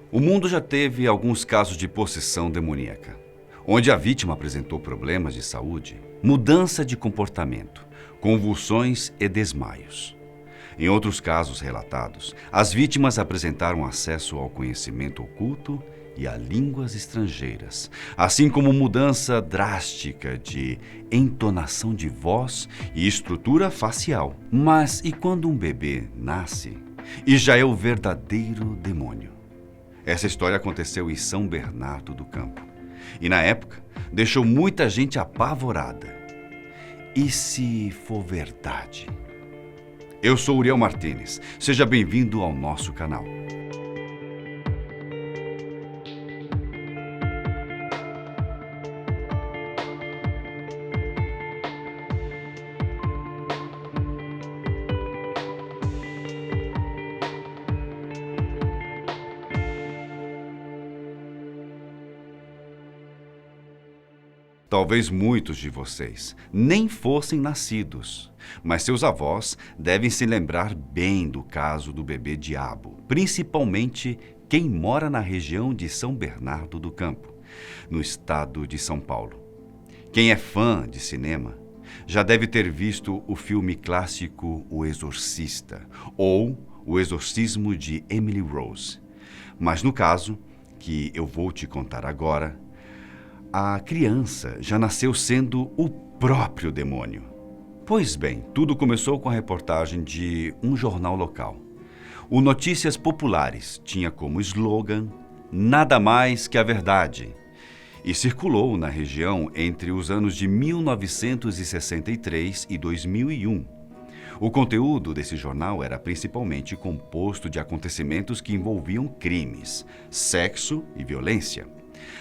O mundo já teve alguns casos de possessão demoníaca, onde a vítima apresentou problemas de saúde, mudança de comportamento, convulsões e desmaios. Em outros casos relatados, as vítimas apresentaram acesso ao conhecimento oculto e a línguas estrangeiras, assim como mudança drástica de entonação de voz e estrutura facial. Mas e quando um bebê nasce e já é o verdadeiro demônio? Essa história aconteceu em São Bernardo do Campo e, na época, deixou muita gente apavorada. E se for verdade? Eu sou Uriel Martínez. Seja bem-vindo ao nosso canal. Talvez muitos de vocês nem fossem nascidos, mas seus avós devem se lembrar bem do caso do bebê diabo, principalmente quem mora na região de São Bernardo do Campo, no estado de São Paulo. Quem é fã de cinema já deve ter visto o filme clássico O Exorcista ou O Exorcismo de Emily Rose. Mas no caso que eu vou te contar agora, a criança já nasceu sendo o próprio demônio. Pois bem, tudo começou com a reportagem de um jornal local. O Notícias Populares tinha como slogan "Nada mais que a verdade" e circulou na região entre os anos de 1963 e 2001. O conteúdo desse jornal era principalmente composto de acontecimentos que envolviam crimes, sexo e violência.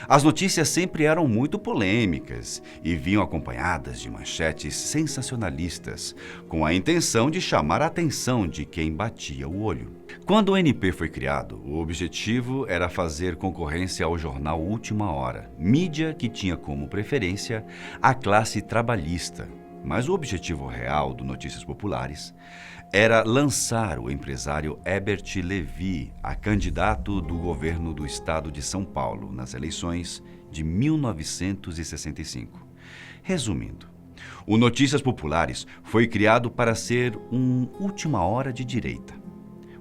As notícias sempre eram muito polêmicas e vinham acompanhadas de manchetes sensacionalistas, com a intenção de chamar a atenção de quem batia o olho. Quando o NP foi criado, o objetivo era fazer concorrência ao jornal Última Hora, mídia que tinha como preferência a classe trabalhista. Mas o objetivo real do Notícias Populares era lançar o empresário Herbert Lévy a candidato do governo do estado de São Paulo nas eleições de 1965. Resumindo, o Notícias Populares foi criado para ser um Última Hora de direita.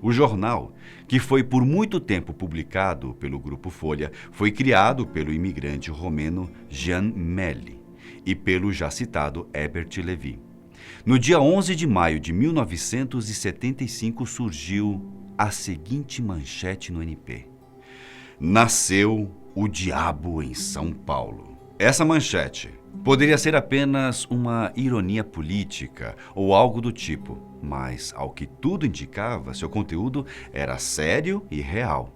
O jornal, que foi por muito tempo publicado pelo Grupo Folha, foi criado pelo imigrante romeno Jean Melli e pelo já citado Herbert Lévy. No dia 11 de maio de 1975 surgiu a seguinte manchete no NP: "Nasceu o diabo em São Paulo". Essa manchete poderia ser apenas uma ironia política ou algo do tipo, mas, ao que tudo indicava, seu conteúdo era sério e real.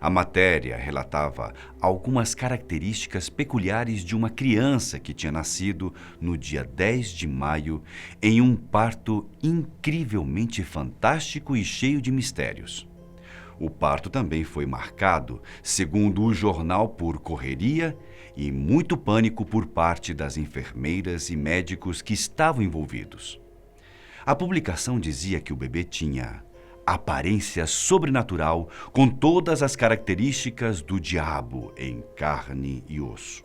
A matéria relatava algumas características peculiares de uma criança que tinha nascido no dia 10 de maio em um parto incrivelmente fantástico e cheio de mistérios. O parto também foi marcado, segundo o jornal, por correria e muito pânico por parte das enfermeiras e médicos que estavam envolvidos. A publicação dizia que o bebê tinha aparência sobrenatural, com todas as características do diabo em carne e osso.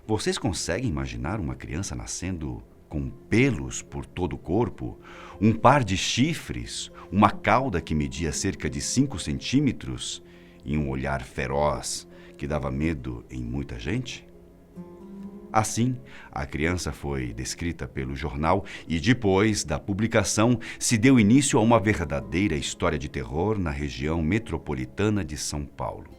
Vocês conseguem imaginar uma criança nascendo com pelos por todo o corpo, um par de chifres, uma cauda que media cerca de 5 centímetros e um olhar feroz que dava medo em muita gente? Assim, a criança foi descrita pelo jornal e, depois da publicação, se deu início a uma verdadeira história de terror na região metropolitana de São Paulo.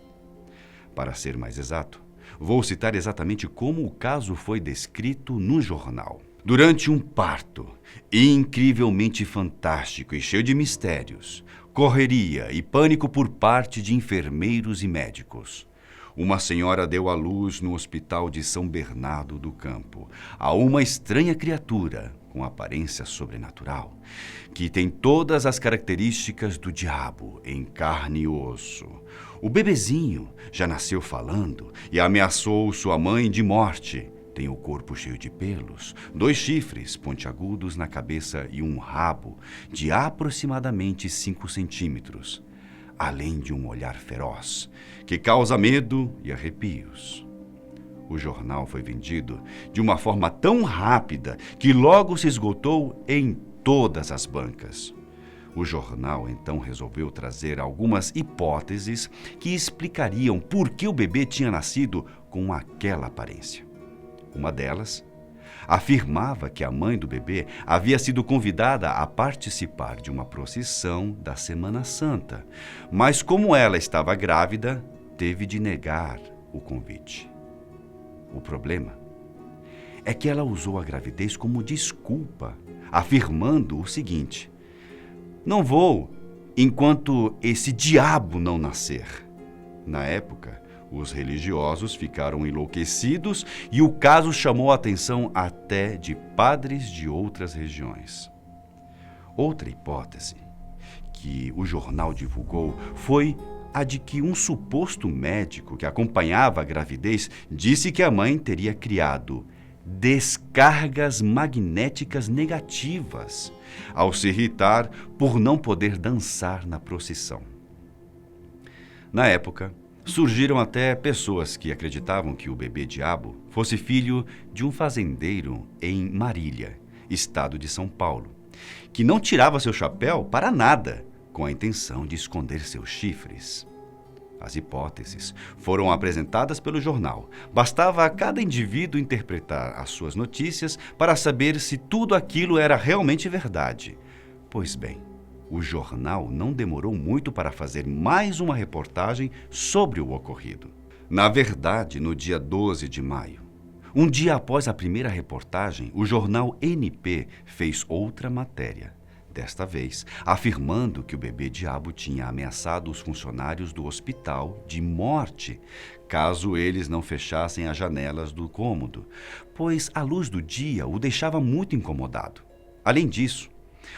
Para ser mais exato, vou citar exatamente como o caso foi descrito no jornal. Durante um parto incrivelmente fantástico e cheio de mistérios, correria e pânico por parte de enfermeiros e médicos, uma senhora deu à luz no hospital de São Bernardo do Campo a uma estranha criatura com aparência sobrenatural, que tem todas as características do diabo em carne e osso. O bebezinho já nasceu falando e ameaçou sua mãe de morte. Tem o corpo cheio de pelos, 2 chifres pontiagudos na cabeça e um rabo de aproximadamente 5 centímetros. além de um olhar feroz, que causa medo e arrepios. O jornal foi vendido de uma forma tão rápida que logo se esgotou em todas as bancas. O jornal então resolveu trazer algumas hipóteses que explicariam por que o bebê tinha nascido com aquela aparência. Uma delas afirmava que a mãe do bebê havia sido convidada a participar de uma procissão da Semana Santa, mas como ela estava grávida, teve de negar o convite. O problema é que ela usou a gravidez como desculpa, afirmando o seguinte: não vou enquanto esse diabo não nascer. Na época, os religiosos ficaram enlouquecidos e o caso chamou a atenção até de padres de outras regiões. Outra hipótese que o jornal divulgou foi a de que um suposto médico que acompanhava a gravidez disse que a mãe teria criado descargas magnéticas negativas ao se irritar por não poder dançar na procissão. Na época, surgiram até pessoas que acreditavam que o bebê diabo fosse filho de um fazendeiro em Marília, estado de São Paulo, que não tirava seu chapéu para nada, com a intenção de esconder seus chifres. As hipóteses foram apresentadas pelo jornal. Bastava a cada indivíduo interpretar as suas notícias para saber se tudo aquilo era realmente verdade. Pois bem, o jornal não demorou muito para fazer mais uma reportagem sobre o ocorrido. Na verdade, no dia 12 de maio, um dia após a primeira reportagem, o jornal NP fez outra matéria. Desta vez, afirmando que o bebê diabo tinha ameaçado os funcionários do hospital de morte, caso eles não fechassem as janelas do cômodo, pois a luz do dia o deixava muito incomodado. Além disso,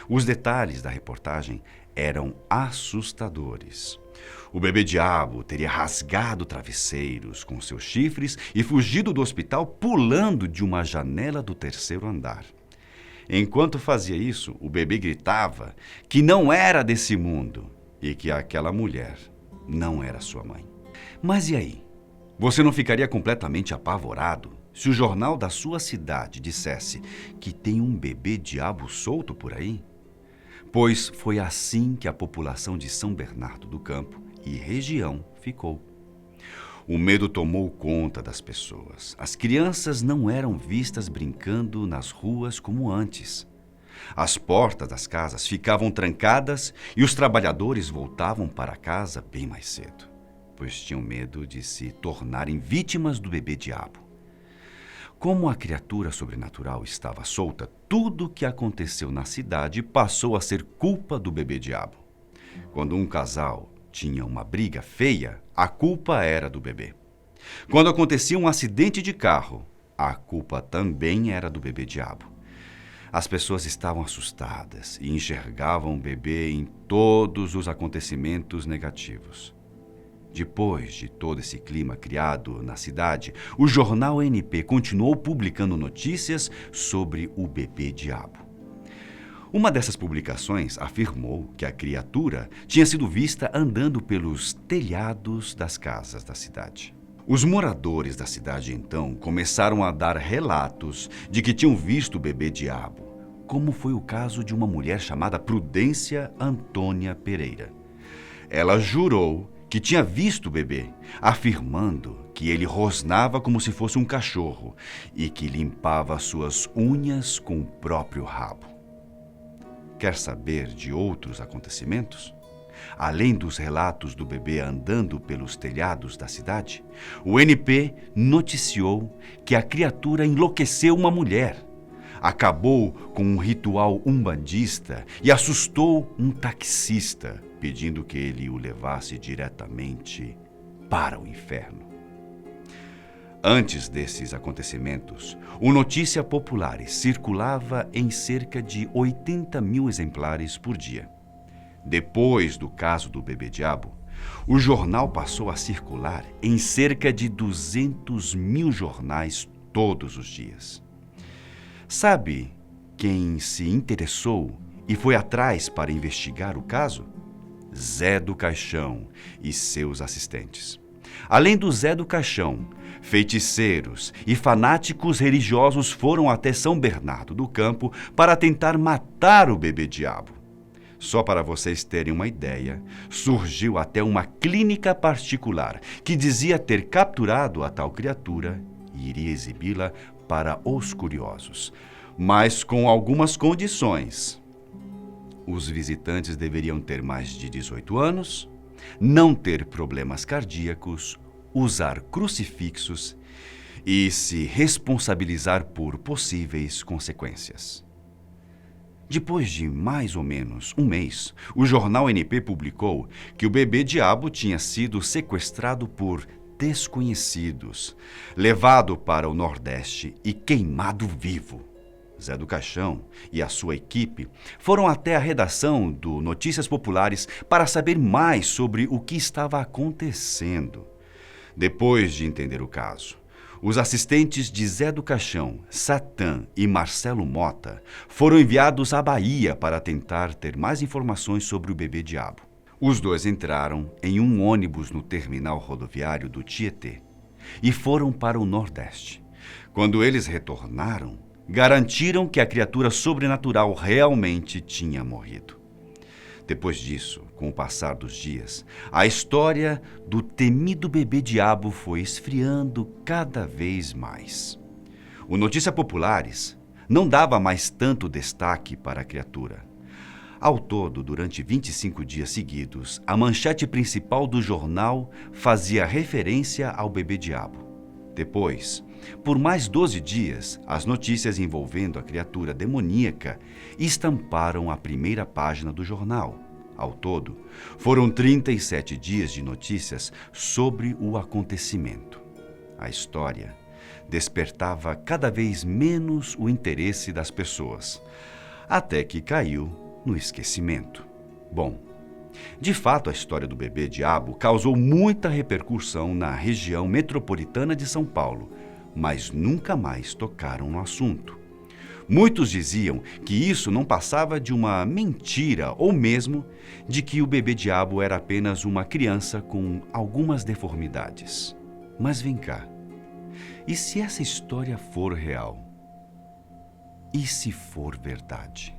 os detalhes da reportagem eram assustadores. O bebê diabo teria rasgado travesseiros com seus chifres e fugido do hospital pulando de uma janela do 3º andar. Enquanto fazia isso, o bebê gritava que não era desse mundo e que aquela mulher não era sua mãe. Mas e aí? Você não ficaria completamente apavorado se o jornal da sua cidade dissesse que tem um bebê diabo solto por aí? Pois foi assim que a população de São Bernardo do Campo e região ficou. O medo tomou conta das pessoas. As crianças não eram vistas brincando nas ruas como antes. As portas das casas ficavam trancadas e os trabalhadores voltavam para casa bem mais cedo, pois tinham medo de se tornarem vítimas do bebê-diabo. Como a criatura sobrenatural estava solta, tudo o que aconteceu na cidade passou a ser culpa do bebê-diabo. Quando um casal tinha uma briga feia, a culpa era do bebê. Quando acontecia um acidente de carro, a culpa também era do bebê-diabo. As pessoas estavam assustadas e enxergavam o bebê em todos os acontecimentos negativos. Depois de todo esse clima criado na cidade, o jornal NP continuou publicando notícias sobre o bebê-diabo. Uma dessas publicações afirmou que a criatura tinha sido vista andando pelos telhados das casas da cidade. Os moradores da cidade, então, começaram a dar relatos de que tinham visto o bebê-diabo, como foi o caso de uma mulher chamada Prudência Antônia Pereira. Ela jurou que tinha visto o bebê, afirmando que ele rosnava como se fosse um cachorro e que limpava suas unhas com o próprio rabo. Quer saber de outros acontecimentos? Além dos relatos do bebê andando pelos telhados da cidade, o NP noticiou que a criatura enlouqueceu uma mulher, acabou com um ritual umbandista e assustou um taxista, pedindo que ele o levasse diretamente para o inferno. Antes desses acontecimentos, o Notícia Populares circulava em cerca de 80 mil exemplares por dia. Depois do caso do bebê-diabo, o jornal passou a circular em cerca de 200 mil jornais todos os dias. Sabe quem se interessou e foi atrás para investigar o caso? Zé do Caixão e seus assistentes. Além do Zé do Caixão, feiticeiros e fanáticos religiosos foram até São Bernardo do Campo para tentar matar o bebê-diabo. Só para vocês terem uma ideia, surgiu até uma clínica particular que dizia ter capturado a tal criatura e iria exibi-la para os curiosos, mas com algumas condições. Os visitantes deveriam ter mais de 18 anos, não ter problemas cardíacos, usar crucifixos e se responsabilizar por possíveis consequências. Depois de mais ou menos um mês, o jornal NP publicou que o bebê-diabo tinha sido sequestrado por desconhecidos, levado para o Nordeste e queimado vivo. Zé do Caixão e a sua equipe foram até a redação do Notícias Populares para saber mais sobre o que estava acontecendo. Depois de entender o caso, os assistentes de Zé do Caixão, Satã e Marcelo Mota foram enviados à Bahia para tentar ter mais informações sobre o bebê-diabo. Os dois entraram em um ônibus no terminal rodoviário do Tietê e foram para o Nordeste. Quando eles retornaram, garantiram que a criatura sobrenatural realmente tinha morrido. Depois disso, com o passar dos dias, a história do temido bebê-diabo foi esfriando cada vez mais. O Notícias Populares não dava mais tanto destaque para a criatura. Ao todo, durante 25 dias seguidos, a manchete principal do jornal fazia referência ao bebê-diabo. Depois, por mais 12 dias, as notícias envolvendo a criatura demoníaca estamparam a primeira página do jornal. Ao todo, foram 37 dias de notícias sobre o acontecimento. A história despertava cada vez menos o interesse das pessoas, até que caiu no esquecimento. Bom, de fato, a história do bebê-diabo causou muita repercussão na região metropolitana de São Paulo, mas nunca mais tocaram no assunto. Muitos diziam que isso não passava de uma mentira ou mesmo de que o bebê-diabo era apenas uma criança com algumas deformidades. Mas vem cá, e se essa história for real? E se for verdade?